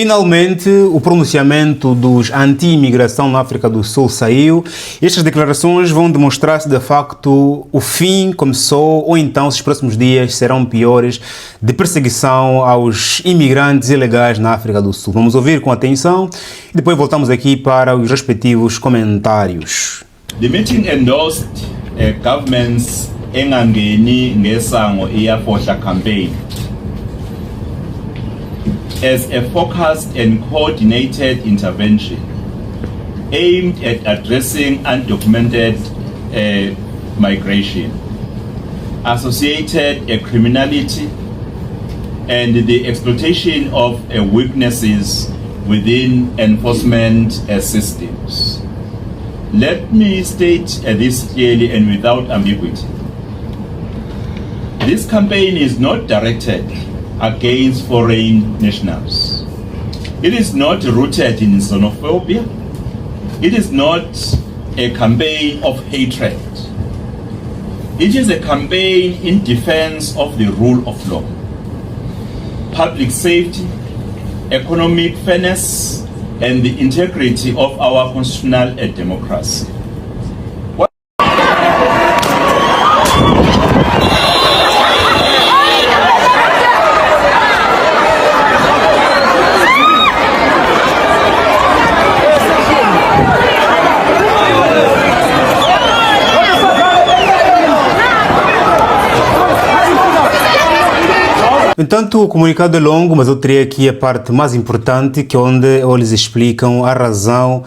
Finalmente, o pronunciamento dos anti-imigração na África do Sul saiu. Estas declarações vão demonstrar se de facto o fim começou ou então se os próximos dias serão piores de perseguição aos imigrantes ilegais na África do Sul. Vamos ouvir com atenção e depois voltamos aqui para os respectivos comentários. The meeting endorsed government's Engangeni Ngesango Iyafohla campaign as a focused and coordinated intervention aimed at addressing undocumented migration, associated criminality, and the exploitation of weaknesses within enforcement systems. Let me state this clearly and without ambiguity. This campaign is not directed against foreign nationals. It is not rooted in xenophobia. It is not a campaign of hatred. It is a campaign in defense of the rule of law, public safety, economic fairness, and the integrity of our constitutional democracy. Entanto, o comunicado é longo, mas eu teria aqui a parte mais importante, que é onde eles explicam a razão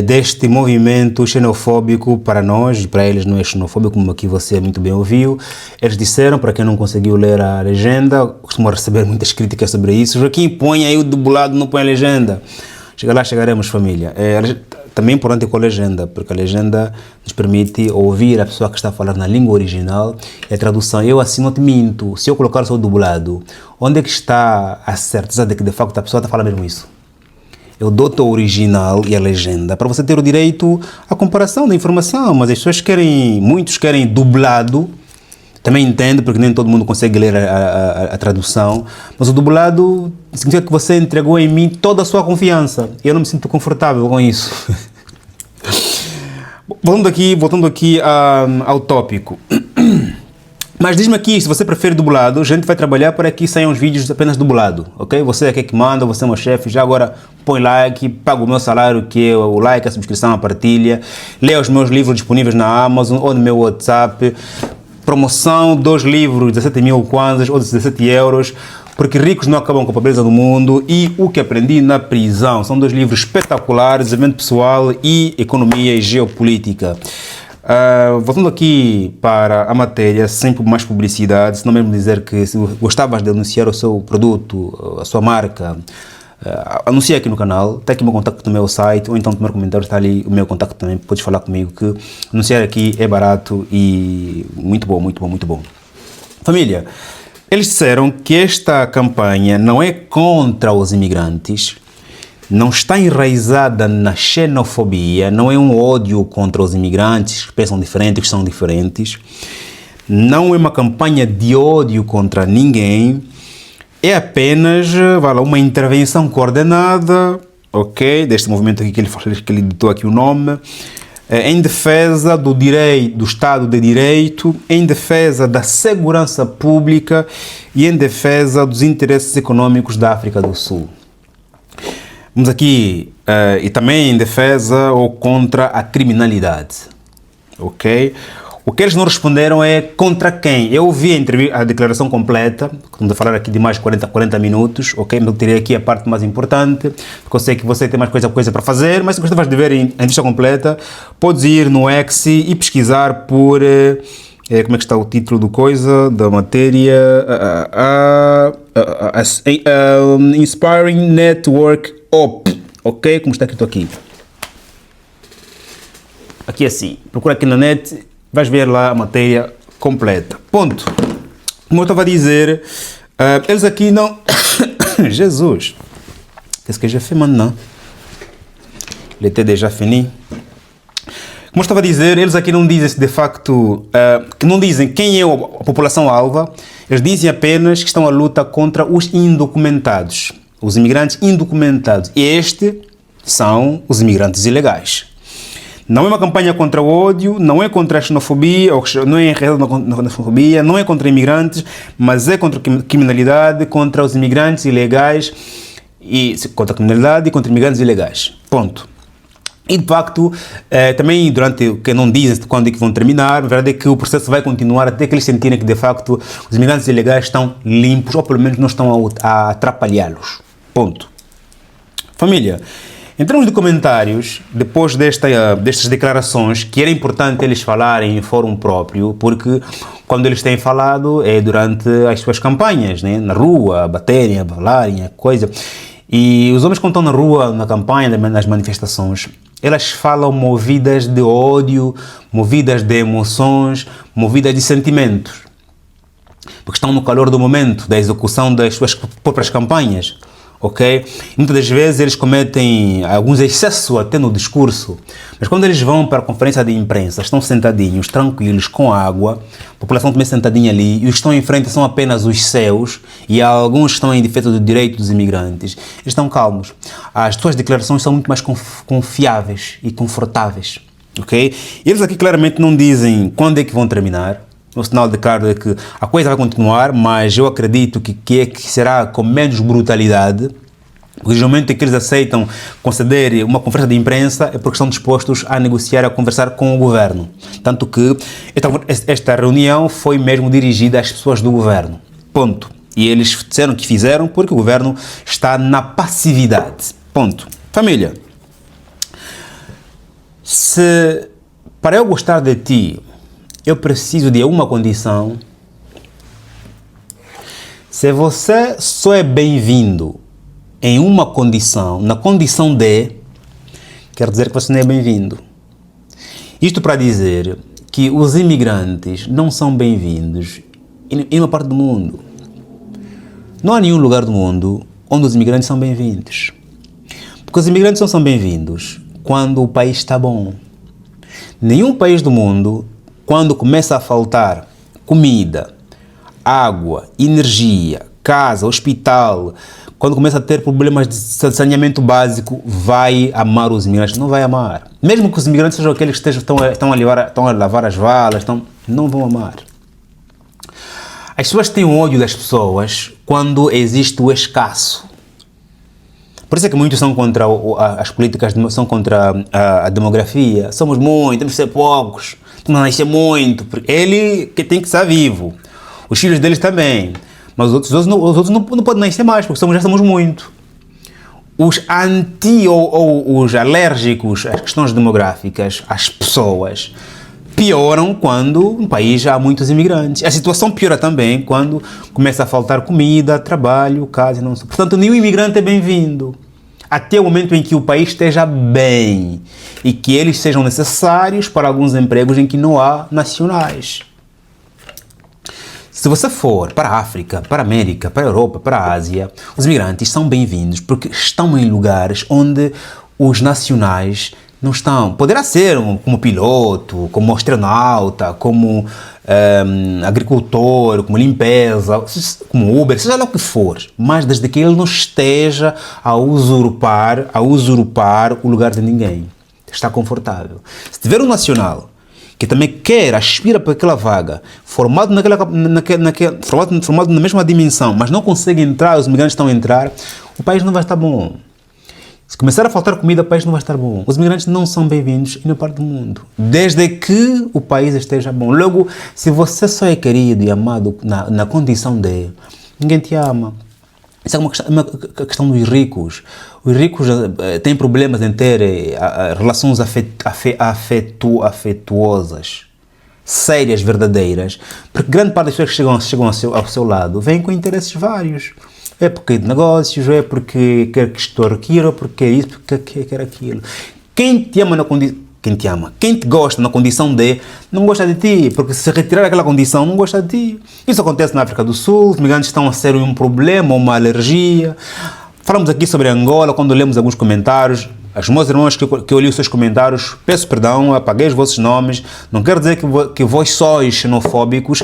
deste movimento xenofóbico para nós, para eles não é xenofóbico, como aqui você muito bem ouviu. Eles disseram, para quem não conseguiu ler a legenda, costumam receber muitas críticas sobre isso. Joaquim, põe aí o dublado, não põe a legenda. Chega lá, chegaremos, família. Também é importante com a legenda, porque a legenda nos permite ouvir a pessoa que está a falar na língua original e a tradução. Eu assim não te minto, se eu colocar só o dublado, onde é que está a certeza de que de facto a pessoa está falando mesmo isso? Eu dou-te o original e a legenda para você ter o direito à comparação da informação, mas as pessoas querem, muitos querem dublado, também entendo, porque nem todo mundo consegue ler a tradução, mas o dublado significa que você entregou em mim toda a sua confiança. E eu não me sinto confortável com isso. Voltando aqui ao tópico. Mas diz-me aqui, se você prefere dublado, a gente vai trabalhar para que saiam os vídeos apenas dublado, ok? Você é que manda, você é meu chefe, já agora põe like, paga o meu salário, que é o like, a subscrição, a partilha, leia os meus livros disponíveis na Amazon ou no meu WhatsApp. Promoção, 2 livros, 17 mil kwanzas ou 17 euros, porque ricos não acabam com a pobreza do mundo e o que aprendi na prisão. São 2 livros espetaculares, desenvolvimento pessoal e economia e geopolítica. Voltando aqui para a matéria, sem mais publicidade, se não mesmo dizer que se gostavas de anunciar o seu produto, a sua marca, anuncia aqui no canal, está aqui o meu contacto no meu site, ou então no primeiro comentário está ali o meu contacto também, podes falar comigo, que anunciar aqui é barato e muito bom, muito bom, muito bom. Família, eles disseram que esta campanha não é contra os imigrantes, não está enraizada na xenofobia, não é um ódio contra os imigrantes que pensam diferente, que são diferentes, não é uma campanha de ódio contra ninguém, é apenas uma intervenção coordenada, ok, deste movimento aqui que ele ditou aqui o nome, em defesa do direito, do Estado de Direito, em defesa da segurança pública e em defesa dos interesses econômicos da África do Sul. Vamos aqui, e também em defesa ou contra a criminalidade, ok? O que eles não responderam é contra quem. Eu vi a declaração completa, estamos a falar aqui de mais de 40 minutos, ok? Mas eu teria aqui a parte mais importante, porque eu sei que você tem mais coisa para fazer, mas se gostavas de ver a entrevista completa, podes ir no X e pesquisar por... como é que está o título do coisa, da matéria? Inspiring Network Op, ok? Como está escrito aqui. Aqui assim, procura aqui na net... Vais ver lá a matéria completa. Ponto. Como eu estava a dizer, eles aqui não... Jesus. Qu'est-ce que j'ai fait maintenant? L'été déjà fini. Como eu estava a dizer, eles aqui não dizem de facto, que não dizem quem é a população alva, eles dizem apenas que estão à luta contra os indocumentados. os imigrantes indocumentados. Estes são os imigrantes ilegais. Não é uma campanha contra o ódio, não é contra a xenofobia, não é na xenofobia, não é contra imigrantes, mas é contra a criminalidade, contra os imigrantes ilegais, e contra a criminalidade e contra imigrantes ilegais. Ponto. E de facto, também durante o que não dizem quando é que vão terminar, a verdade é que o processo vai continuar até que eles sentirem que de facto os imigrantes ilegais estão limpos, ou pelo menos não estão a atrapalhá-los. Ponto. Família, em termos de comentários, depois destas declarações, que era importante eles falarem em fórum próprio, porque quando eles têm falado é durante as suas campanhas, né? Na rua, a baterem, a falarem, a coisa. E os homens quando estão na rua, na campanha, nas manifestações, elas falam movidas de ódio, movidas de emoções, movidas de sentimentos. Porque estão no calor do momento, da execução das suas próprias campanhas. Ok? Muitas das vezes eles cometem alguns excessos até no discurso, mas quando eles vão para a conferência de imprensa, estão sentadinhos, tranquilos, com água, a população também sentadinha ali, e os que estão em frente são apenas os seus, e alguns estão em defesa do direito dos imigrantes, eles estão calmos. As suas declarações são muito mais confiáveis e confortáveis. Ok? Eles aqui claramente não dizem quando é que vão terminar. O sinal declara que a coisa vai continuar, mas eu acredito que será com menos brutalidade, porque no momento em que eles aceitam conceder uma conferência de imprensa é porque estão dispostos a negociar, a conversar com o governo. Tanto que esta reunião foi mesmo dirigida às pessoas do governo. Ponto. E eles disseram que fizeram porque o governo está na passividade. Ponto. Família, se para eu gostar de ti, eu preciso de uma condição. Se você só é bem-vindo em uma condição, na condição de, quer dizer que você não é bem-vindo. Isto para dizer que os imigrantes não são bem-vindos em uma parte do mundo. Não há nenhum lugar do mundo onde os imigrantes são bem-vindos. Porque os imigrantes não são bem-vindos quando o país está bom. Nenhum país do mundo, quando começa a faltar comida, água, energia, casa, hospital, quando começa a ter problemas de saneamento básico, vai amar os imigrantes? Não vai amar. Mesmo que os imigrantes sejam aqueles que estão a lavar as valas, não vão amar. As pessoas têm ódio das pessoas quando existe o escasso. Por isso é que muitos são contra as políticas, são contra a demografia. Somos muitos, temos que ser poucos. Não nascer muito, porque ele que tem que estar vivo, os filhos deles também, mas os outros não podem nascer mais, porque já somos muito. Os ou os alérgicos às questões demográficas, às pessoas, pioram quando no país há muitos imigrantes. A situação piora também quando começa a faltar comida, trabalho, casa, não sei. Portanto, nenhum imigrante é bem-vindo. Até o momento em que o país esteja bem e que eles sejam necessários para alguns empregos em que não há nacionais. Se você for para a África, para a América, para a Europa, para a Ásia, os imigrantes são bem-vindos porque estão em lugares onde os nacionais não estão. Poderá ser como piloto, como astronauta, como agricultor, como limpeza, como Uber, seja lá o que for, mas desde que ele não esteja a usurpar o lugar de ninguém. Está confortável. Se tiver um nacional que também aspira para aquela vaga, formado na mesma dimensão, mas não consegue entrar, os imigrantes estão a entrar, o país não vai estar bom. Se começar a faltar comida, o país não vai estar bom. Os imigrantes não são bem-vindos em nenhuma parte do mundo, desde que o país esteja bom. Logo, se você só é querido e amado na condição de, ninguém te ama. Isso é uma questão dos ricos. Os ricos têm problemas em ter relações afetuosas, sérias, verdadeiras, porque grande parte das pessoas que chegam ao seu lado vêm com interesses vários. É porque é de negócios, é porque quer que estou aquilo, ou porque é isso, porque quer aquilo. Quem te ama quem te gosta na condição de, não gosta de ti, porque se retirar daquela condição, não gosta de ti. Isso acontece na África do Sul, os migrantes estão a ser um problema, uma alergia. Falamos aqui sobre Angola, quando lemos alguns comentários. As meus irmãos que eu li os seus comentários, peço perdão, apaguei os vossos nomes, não quero dizer que vós sois xenofóbicos.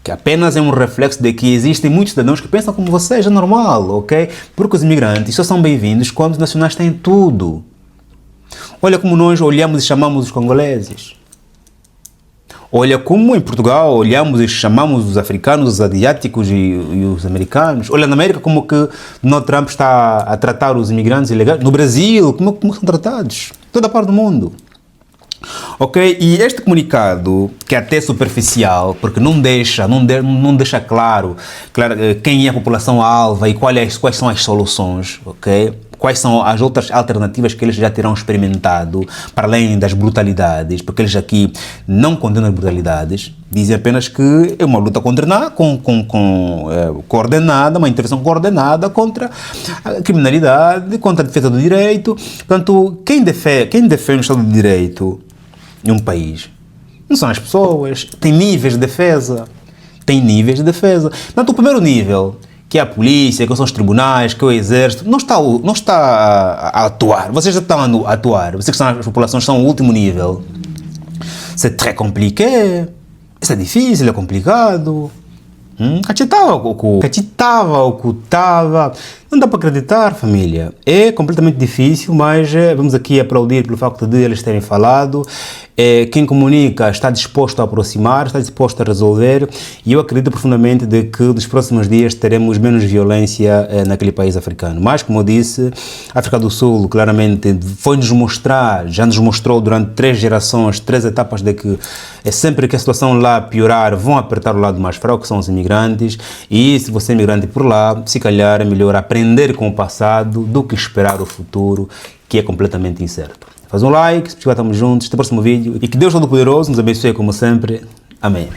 que apenas é um reflexo de que existem muitos cidadãos que pensam como vocês, é normal, ok? Porque os imigrantes só são bem-vindos quando os nacionais têm tudo. Olha como nós olhamos e chamamos os congoleses. Olha como em Portugal olhamos e chamamos os africanos, os asiáticos e os americanos. Olha na América como que Donald Trump está a tratar os imigrantes ilegais. No Brasil, como são tratados? Toda parte do mundo. Ok? E este comunicado, que é até superficial, porque não deixa claro quem é a população alva e quais são as soluções, ok? Quais são as outras alternativas que eles já terão experimentado, para além das brutalidades, porque eles aqui não condenam as brutalidades, dizem apenas que é uma luta coordenada, uma intervenção coordenada contra a criminalidade, contra a defesa do direito. Portanto, quem defende o Estado de Direito em um país não são as pessoas, tem níveis de defesa. Portanto, o primeiro nível, que é a polícia, que são os tribunais, que é o exército, não está a atuar. Vocês já estão a atuar. Vocês que são as populações, são o último nível. C'est très compliqué. Isso é difícil, é complicado. Não dá para acreditar, família. É completamente difícil, mas vamos aqui aplaudir pelo facto de eles terem falado. Quem comunica está disposto a aproximar, está disposto a resolver, e eu acredito profundamente de que nos próximos dias teremos menos violência naquele país africano. Mas, como eu disse, a África do Sul claramente já nos mostrou durante 3 gerações, 3 etapas de que sempre que a situação lá piorar, vão apertar o lado mais fraco, que são os imigrantes, e se você é imigrante por lá, se calhar é melhor aprender com o passado do que esperar o futuro, que é completamente incerto. Faz um like, se estamos juntos, até o próximo vídeo, e que Deus Todo-Poderoso nos abençoe como sempre. Amém.